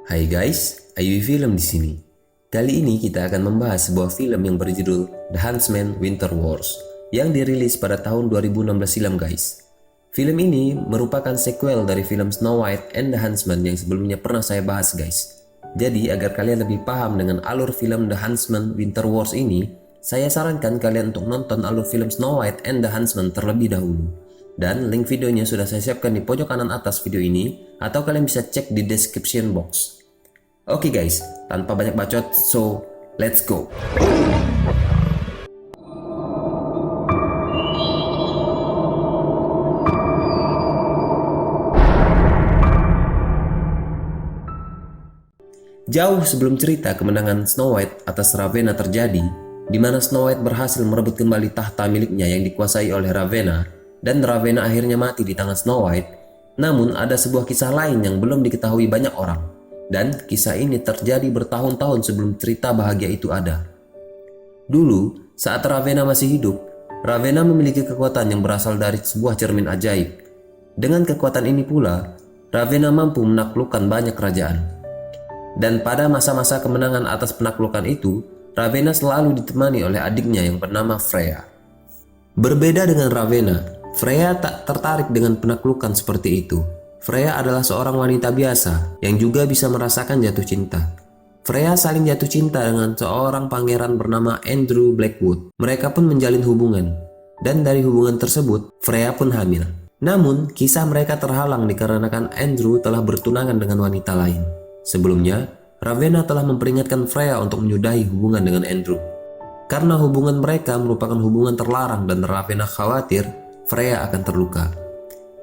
Hai guys, Ayu Film di sini. Kali ini kita akan membahas sebuah film yang berjudul The Huntsman Winter Wars yang dirilis pada tahun 2016 silam guys. Film ini merupakan sequel dari film Snow White and the Huntsman yang sebelumnya pernah saya bahas guys. Jadi agar kalian lebih paham dengan alur film The Huntsman Winter Wars ini, saya sarankan kalian untuk nonton alur film Snow White and the Huntsman terlebih dahulu. Dan link videonya sudah saya siapkan di pojok kanan atas video ini, atau kalian bisa cek di description box. Oke guys, tanpa banyak bacot, so let's go. Jauh sebelum cerita kemenangan Snow White atas Ravenna terjadi, di mana Snow White berhasil merebut kembali tahta miliknya yang dikuasai oleh Ravenna, dan Ravenna akhirnya mati di tangan Snow White. Namun ada sebuah kisah lain yang belum diketahui banyak orang, dan kisah ini terjadi bertahun-tahun sebelum cerita bahagia itu ada. Dulu, saat Ravenna masih hidup, Ravenna memiliki kekuatan yang berasal dari sebuah cermin ajaib. Dengan kekuatan ini pula, Ravenna mampu menaklukkan banyak kerajaan. Dan pada masa-masa kemenangan atas penaklukan itu, Ravenna selalu ditemani oleh adiknya yang bernama Freya. Berbeda dengan Ravenna, Freya tak tertarik dengan penaklukan seperti itu. Freya adalah seorang wanita biasa yang juga bisa merasakan jatuh cinta. Freya saling jatuh cinta dengan seorang pangeran bernama Andrew Blackwood. Mereka pun menjalin hubungan, dan dari hubungan tersebut, Freya pun hamil. Namun, kisah mereka terhalang dikarenakan Andrew telah bertunangan dengan wanita lain. Sebelumnya, Ravenna telah memperingatkan Freya untuk menyudahi hubungan dengan Andrew. Karena hubungan mereka merupakan hubungan terlarang dan Ravenna khawatir Freya akan terluka.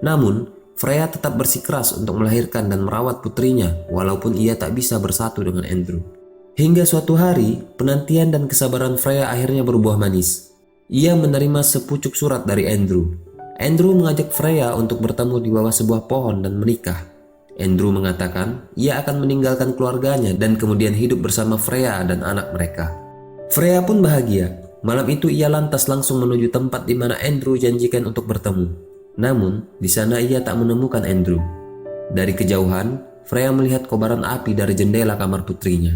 Namun, Freya tetap bersikeras untuk melahirkan dan merawat putrinya walaupun ia tak bisa bersatu dengan Andrew. Hingga suatu hari, penantian dan kesabaran Freya akhirnya berbuah manis. Ia menerima sepucuk surat dari Andrew. Andrew mengajak Freya untuk bertemu di bawah sebuah pohon dan menikah. Andrew mengatakan ia akan meninggalkan keluarganya dan kemudian hidup bersama Freya dan anak mereka. Freya pun bahagia. Malam itu ia lantas langsung menuju tempat di mana Andrew janjikan untuk bertemu. Namun, di sana ia tak menemukan Andrew. Dari kejauhan, Freya melihat kobaran api dari jendela kamar putrinya.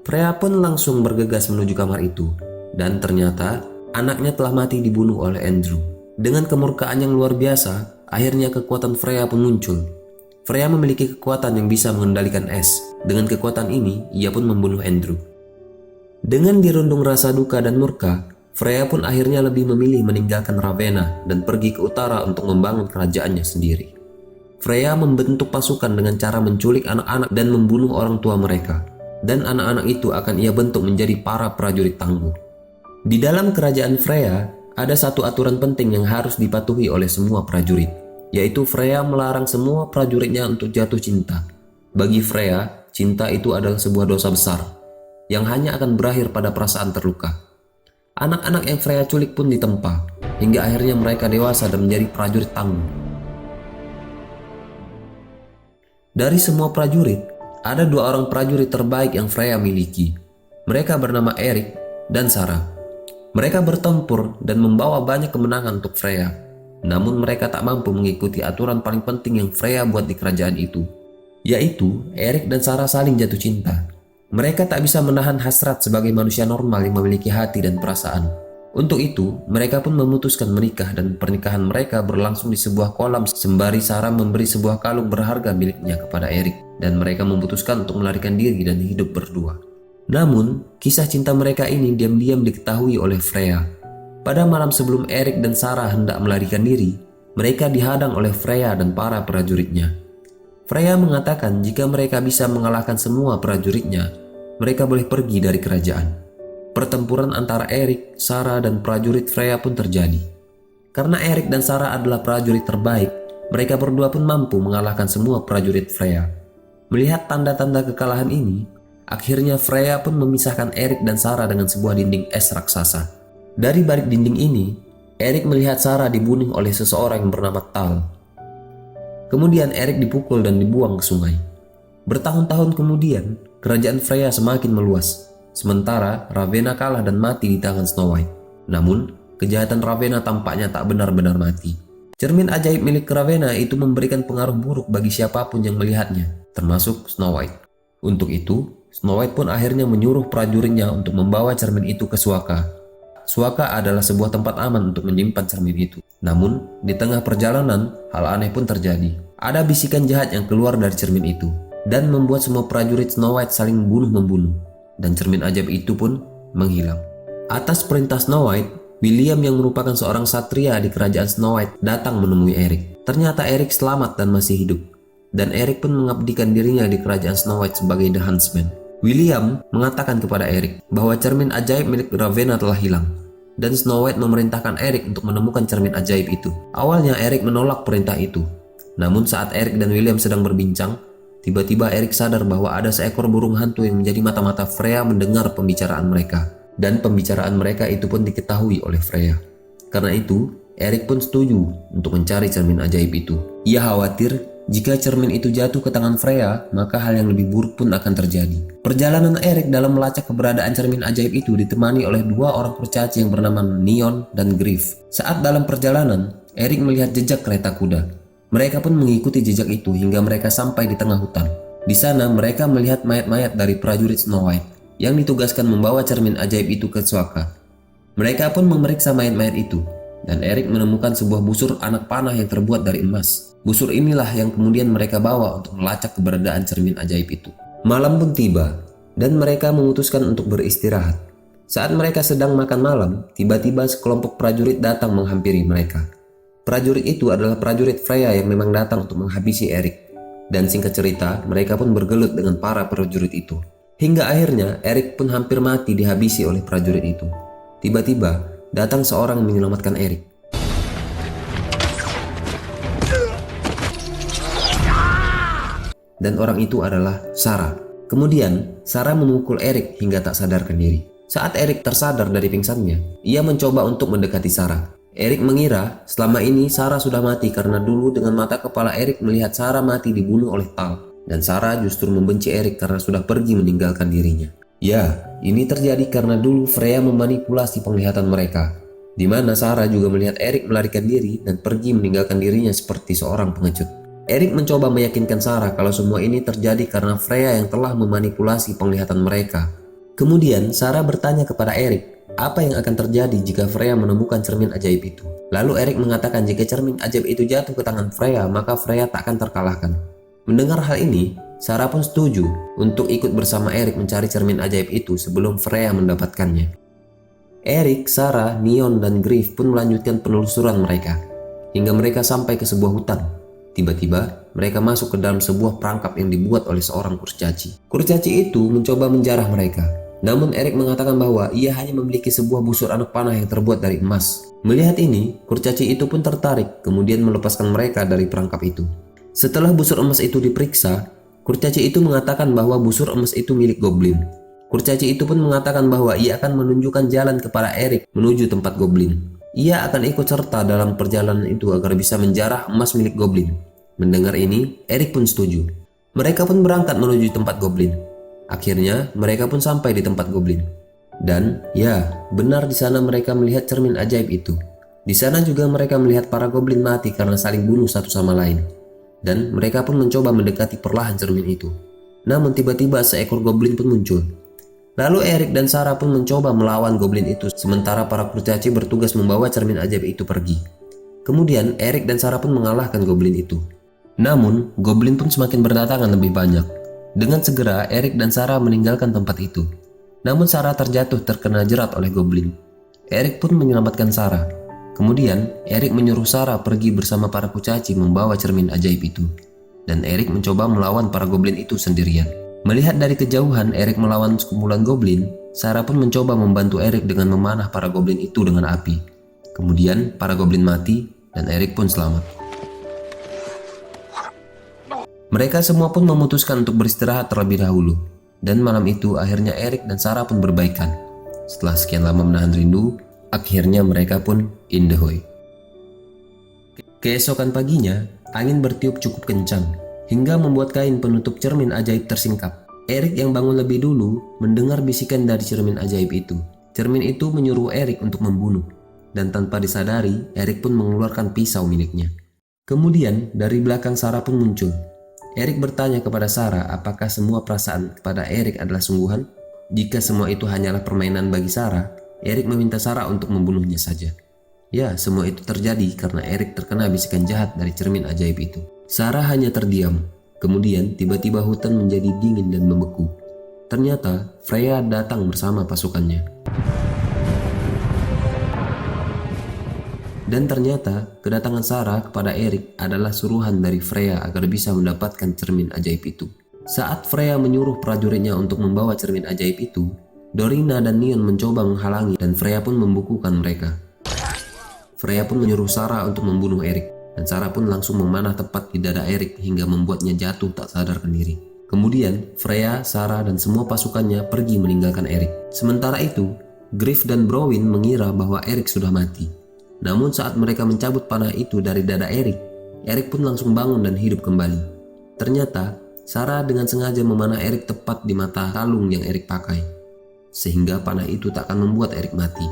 Freya pun langsung bergegas menuju kamar itu, dan ternyata anaknya telah mati dibunuh oleh Andrew. Dengan kemurkaan yang luar biasa, akhirnya kekuatan Freya pun muncul. Freya memiliki kekuatan yang bisa mengendalikan es. Dengan kekuatan ini, ia pun membunuh Andrew. Dengan dirundung rasa duka dan murka, Freya pun akhirnya lebih memilih meninggalkan Ravenna dan pergi ke utara untuk membangun kerajaannya sendiri. Freya membentuk pasukan dengan cara menculik anak-anak dan membunuh orang tua mereka. Dan anak-anak itu akan ia bentuk menjadi para prajurit tangguh. Di dalam kerajaan Freya, ada satu aturan penting yang harus dipatuhi oleh semua prajurit, yaitu Freya melarang semua prajuritnya untuk jatuh cinta. Bagi Freya, cinta itu adalah sebuah dosa besar yang hanya akan berakhir pada perasaan terluka. Anak-anak yang Freya culik pun ditempa, hingga akhirnya mereka dewasa dan menjadi prajurit tangguh. Dari semua prajurit, ada dua orang prajurit terbaik yang Freya miliki. Mereka bernama Erik dan Sarah. Mereka bertempur dan membawa banyak kemenangan untuk Freya. Namun mereka tak mampu mengikuti aturan paling penting yang Freya buat di kerajaan itu, yaitu Erik dan Sarah saling jatuh cinta. Mereka tak bisa menahan hasrat sebagai manusia normal yang memiliki hati dan perasaan. Untuk itu, mereka pun memutuskan menikah dan pernikahan mereka berlangsung di sebuah kolam sembari Sarah memberi sebuah kalung berharga miliknya kepada Erik, dan mereka memutuskan untuk melarikan diri dan hidup berdua. Namun, kisah cinta mereka ini diam-diam diketahui oleh Freya. Pada malam sebelum Erik dan Sarah hendak melarikan diri, mereka dihadang oleh Freya dan para prajuritnya. Freya mengatakan jika mereka bisa mengalahkan semua prajuritnya, mereka boleh pergi dari kerajaan. Pertempuran antara Erik, Sarah, dan prajurit Freya pun terjadi. Karena Erik dan Sarah adalah prajurit terbaik, mereka berdua pun mampu mengalahkan semua prajurit Freya. Melihat tanda-tanda kekalahan ini, akhirnya Freya pun memisahkan Erik dan Sarah dengan sebuah dinding es raksasa. Dari balik dinding ini, Erik melihat Sarah dibunuh oleh seseorang yang bernama Tal. Kemudian Erik dipukul dan dibuang ke sungai. Bertahun-tahun kemudian, kerajaan Freya semakin meluas. Sementara Ravenna kalah dan mati di tangan Snow White. Namun, kejahatan Ravenna tampaknya tak benar-benar mati. Cermin ajaib milik Ravenna itu memberikan pengaruh buruk bagi siapapun yang melihatnya, termasuk Snow White. Untuk itu, Snow White pun akhirnya menyuruh prajuritnya untuk membawa cermin itu ke Suaka. Suaka adalah sebuah tempat aman untuk menyimpan cermin itu. Namun, di tengah perjalanan, hal aneh pun terjadi. Ada bisikan jahat yang keluar dari cermin itu, dan membuat semua prajurit Snow White saling bunuh-membunuh. Dan cermin ajaib itu pun menghilang. Atas perintah Snow White, William yang merupakan seorang satria di kerajaan Snow White datang menemui Eric. Ternyata Eric selamat dan masih hidup. Dan Eric pun mengabdikan dirinya di kerajaan Snow White sebagai The Huntsman. William mengatakan kepada Eric bahwa cermin ajaib milik Ravenna telah hilang. Dan Snow White memerintahkan Eric untuk menemukan cermin ajaib itu. Awalnya Eric menolak perintah itu. Namun saat Eric dan William sedang berbincang, tiba-tiba Eric sadar bahwa ada seekor burung hantu yang menjadi mata-mata Freya mendengar pembicaraan mereka. Dan pembicaraan mereka itu pun diketahui oleh Freya. Karena itu, Eric pun setuju untuk mencari cermin ajaib itu. Ia khawatir jika cermin itu jatuh ke tangan Freya, maka hal yang lebih buruk pun akan terjadi. Perjalanan Eric dalam melacak keberadaan cermin ajaib itu ditemani oleh dua orang kurcaci yang bernama Neon dan Griff. Saat dalam perjalanan, Eric melihat jejak kereta kuda. Mereka pun mengikuti jejak itu hingga mereka sampai di tengah hutan. Di sana mereka melihat mayat-mayat dari prajurit Snow White yang ditugaskan membawa cermin ajaib itu ke Suaka. Mereka pun memeriksa mayat-mayat itu, dan Eric menemukan sebuah busur anak panah yang terbuat dari emas. Busur inilah yang kemudian mereka bawa untuk melacak keberadaan cermin ajaib itu. Malam pun tiba, dan mereka memutuskan untuk beristirahat. Saat mereka sedang makan malam, tiba-tiba sekelompok prajurit datang menghampiri mereka. Prajurit itu adalah prajurit Freya yang memang datang untuk menghabisi Eric. Dan singkat cerita, mereka pun bergelut dengan para prajurit itu. Hingga akhirnya Eric pun hampir mati dihabisi oleh prajurit itu. Tiba-tiba datang seorang menyelamatkan Eric. Dan orang itu adalah Sarah. Kemudian Sarah memukul Eric hingga tak sadarkan diri. Saat Eric tersadar dari pingsannya, ia mencoba untuk mendekati Sarah. Eric mengira selama ini Sarah sudah mati karena dulu dengan mata kepala Eric melihat Sarah mati dibunuh oleh Tal. Dan Sarah justru membenci Eric karena sudah pergi meninggalkan dirinya. Ya, ini terjadi karena dulu Freya memanipulasi penglihatan mereka, di mana Sarah juga melihat Eric melarikan diri dan pergi meninggalkan dirinya seperti seorang pengecut. Eric mencoba meyakinkan Sarah kalau semua ini terjadi karena Freya yang telah memanipulasi penglihatan mereka. Kemudian Sarah bertanya kepada Eric, apa yang akan terjadi jika Freya menemukan cermin ajaib itu? Lalu Eric mengatakan jika cermin ajaib itu jatuh ke tangan Freya, maka Freya tak akan terkalahkan. Mendengar hal ini, Sarah pun setuju untuk ikut bersama Eric mencari cermin ajaib itu sebelum Freya mendapatkannya. Eric, Sarah, Neon, dan Griff pun melanjutkan penelusuran mereka hingga mereka sampai ke sebuah hutan. Tiba-tiba, mereka masuk ke dalam sebuah perangkap yang dibuat oleh seorang kurcaci. Kurcaci itu mencoba menjarah mereka. Namun Eric mengatakan bahwa ia hanya memiliki sebuah busur anak panah yang terbuat dari emas. Melihat ini, kurcaci itu pun tertarik kemudian melepaskan mereka dari perangkap itu. Setelah busur emas itu diperiksa, kurcaci itu mengatakan bahwa busur emas itu milik goblin. Kurcaci itu pun mengatakan bahwa ia akan menunjukkan jalan kepada Eric menuju tempat goblin. Ia akan ikut serta dalam perjalanan itu agar bisa menjarah emas milik goblin. Mendengar ini, Eric pun setuju. Mereka pun berangkat menuju tempat goblin. Akhirnya, mereka pun sampai di tempat goblin. Dan, ya, benar di sana mereka melihat cermin ajaib itu. Di sana juga mereka melihat para goblin mati karena saling bunuh satu sama lain. Dan mereka pun mencoba mendekati perlahan cermin itu. Namun tiba-tiba seekor goblin pun muncul. Lalu Eric dan Sarah pun mencoba melawan goblin itu, sementara para kurcaci bertugas membawa cermin ajaib itu pergi. Kemudian Eric dan Sarah pun mengalahkan goblin itu. Namun, goblin pun semakin berdatangan lebih banyak. Dengan segera Eric dan Sarah meninggalkan tempat itu. Namun Sarah terjatuh terkena jerat oleh goblin. Eric pun menyelamatkan Sarah. Kemudian, Eric menyuruh Sarah pergi bersama para kurcaci membawa cermin ajaib itu. Dan Eric mencoba melawan para goblin itu sendirian. Melihat dari kejauhan Eric melawan sekumpulan goblin, Sarah pun mencoba membantu Eric dengan memanah para goblin itu dengan api. Kemudian, para goblin mati dan Eric pun selamat. Mereka semua pun memutuskan untuk beristirahat terlebih dahulu. Dan malam itu akhirnya Eric dan Sarah pun berbaikan. Setelah sekian lama menahan rindu, akhirnya mereka pun indahoy. Keesokan paginya, angin bertiup cukup kencang hingga membuat kain penutup cermin ajaib tersingkap. Eric yang bangun lebih dulu mendengar bisikan dari cermin ajaib itu. Cermin itu menyuruh Eric untuk membunuh, dan tanpa disadari, Eric pun mengeluarkan pisau miliknya. Kemudian dari belakang Sarah pun muncul. Eric bertanya kepada Sarah apakah semua perasaan kepada Eric adalah sungguhan. Jika semua itu hanyalah permainan bagi Sarah, Eric meminta Sarah untuk membunuhnya saja. Ya, semua itu terjadi karena Eric terkena bisikan jahat dari cermin ajaib itu. Sarah hanya terdiam. Kemudian tiba-tiba hutan menjadi dingin dan membeku. Ternyata Freya datang bersama pasukannya. Dan ternyata kedatangan Sarah kepada Eric adalah suruhan dari Freya agar bisa mendapatkan cermin ajaib itu. Saat Freya menyuruh prajuritnya untuk membawa cermin ajaib itu, Dorina dan Neon mencoba menghalangi dan Freya pun membukukan mereka. Freya pun menyuruh Sarah untuk membunuh Eric, dan Sarah pun langsung memanah tepat di dada Eric hingga membuatnya jatuh tak sadarkan diri. Kemudian Freya, Sarah, dan semua pasukannya pergi meninggalkan Eric. Sementara itu, Griff dan Browin mengira bahwa Eric sudah mati. Namun saat mereka mencabut panah itu dari dada Eric, Eric pun langsung bangun dan hidup kembali. Ternyata Sarah dengan sengaja memanah Eric tepat di mata kalung yang Eric pakai, sehingga panah itu tak akan membuat Eric mati.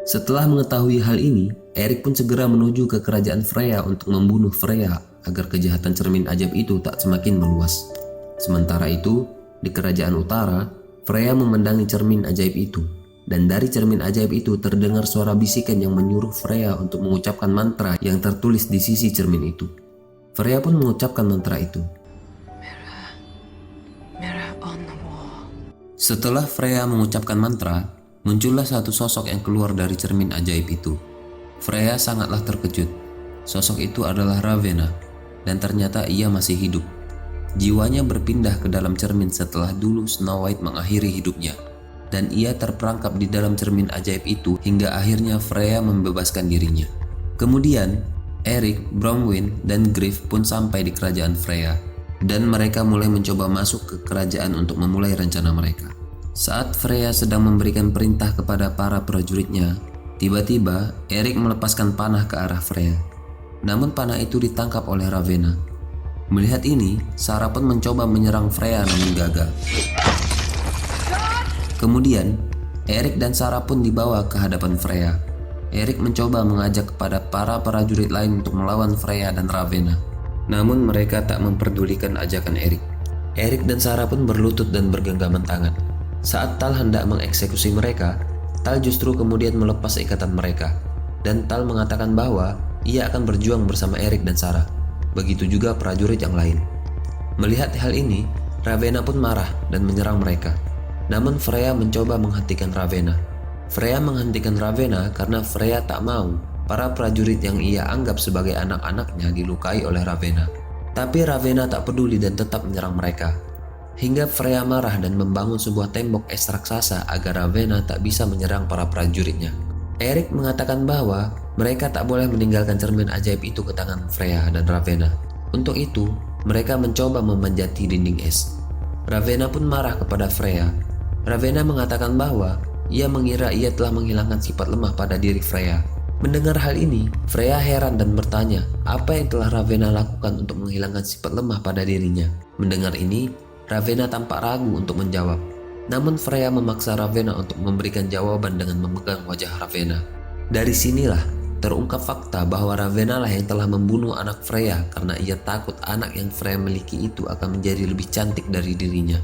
Setelah mengetahui hal ini, Eric pun segera menuju ke kerajaan Freya untuk membunuh Freya agar kejahatan cermin ajaib itu tak semakin meluas. Sementara itu, di kerajaan utara, Freya memandangi cermin ajaib itu. Dan dari cermin ajaib itu terdengar suara bisikan yang menyuruh Freya untuk mengucapkan mantra yang tertulis di sisi cermin itu. Freya pun mengucapkan mantra itu. Mirror on the wall. Setelah Freya mengucapkan mantra, muncullah satu sosok yang keluar dari cermin ajaib itu. Freya sangatlah terkejut. Sosok itu adalah Ravenna, dan ternyata ia masih hidup. Jiwanya berpindah ke dalam cermin setelah dulu Snow White mengakhiri hidupnya. Dan ia terperangkap di dalam cermin ajaib itu hingga akhirnya Freya membebaskan dirinya. Kemudian, Eric, Bromwyn, dan Griff pun sampai di kerajaan Freya. Dan mereka mulai mencoba masuk ke kerajaan untuk memulai rencana mereka. Saat Freya sedang memberikan perintah kepada para prajuritnya, tiba-tiba Eric melepaskan panah ke arah Freya. Namun panah itu ditangkap oleh Ravenna. Melihat ini, Sarah pun mencoba menyerang Freya namun gagal. Kemudian, Eric dan Sarah pun dibawa ke hadapan Freya. Eric mencoba mengajak kepada para prajurit lain untuk melawan Freya dan Ravenna. Namun mereka tak memperdulikan ajakan Eric. Eric dan Sarah pun berlutut dan bergenggaman tangan. Saat Tal hendak mengeksekusi mereka, Tal justru kemudian melepas ikatan mereka. Dan Tal mengatakan bahwa ia akan berjuang bersama Eric dan Sarah. Begitu juga prajurit yang lain. Melihat hal ini, Ravenna pun marah dan menyerang mereka. Namun Freya mencoba menghentikan Ravenna. Freya menghentikan Ravenna karena Freya tak mau para prajurit yang ia anggap sebagai anak-anaknya dilukai oleh Ravenna. Tapi Ravenna tak peduli dan tetap menyerang mereka. Hingga Freya marah dan membangun sebuah tembok es raksasa agar Ravenna tak bisa menyerang para prajuritnya. Eric mengatakan bahwa mereka tak boleh meninggalkan cermin ajaib itu ke tangan Freya dan Ravenna. Untuk itu, mereka mencoba memanjati dinding es. Ravenna pun marah kepada Freya. Ravenna mengatakan bahwa ia mengira ia telah menghilangkan sifat lemah pada diri Freya. Mendengar hal ini, Freya heran dan bertanya apa yang telah Ravenna lakukan untuk menghilangkan sifat lemah pada dirinya. Mendengar ini, Ravenna tampak ragu untuk menjawab. Namun Freya memaksa Ravenna untuk memberikan jawaban dengan memegang wajah Ravenna. Dari sinilah terungkap fakta bahwa Ravenna lah yang telah membunuh anak Freya karena ia takut anak yang Freya miliki itu akan menjadi lebih cantik dari dirinya.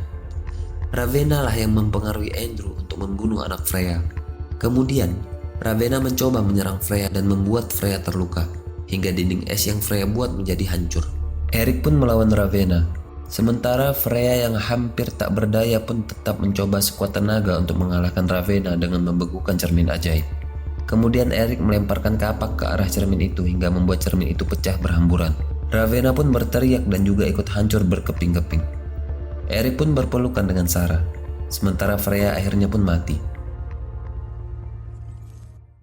Ravenna lah yang mempengaruhi Andrew untuk membunuh anak Freya. Kemudian, Ravenna mencoba menyerang Freya dan membuat Freya terluka, hingga dinding es yang Freya buat menjadi hancur. Eric pun melawan Ravenna. Sementara Freya yang hampir tak berdaya pun tetap mencoba sekuat tenaga untuk mengalahkan Ravenna dengan membekukan cermin ajaib. Kemudian Eric melemparkan kapak ke arah cermin itu hingga membuat cermin itu pecah berhamburan. Ravenna pun berteriak dan juga ikut hancur berkeping-keping. Eric pun berpelukan dengan Sarah, sementara Freya akhirnya pun mati.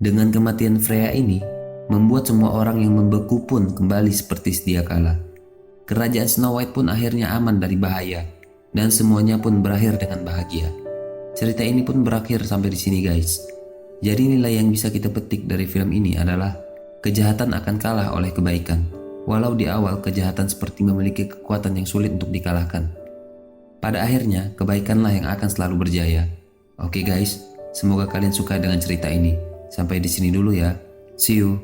Dengan kematian Freya ini, membuat semua orang yang membeku pun kembali seperti sedia kala. Kerajaan Snow White pun akhirnya aman dari bahaya, dan semuanya pun berakhir dengan bahagia. Cerita ini pun berakhir sampai di sini guys. Jadi nilai yang bisa kita petik dari film ini adalah kejahatan akan kalah oleh kebaikan. Walau di awal kejahatan seperti memiliki kekuatan yang sulit untuk dikalahkan. Pada akhirnya, kebaikanlah yang akan selalu berjaya. Oke guys, semoga kalian suka dengan cerita ini. Sampai di sini dulu ya. See you.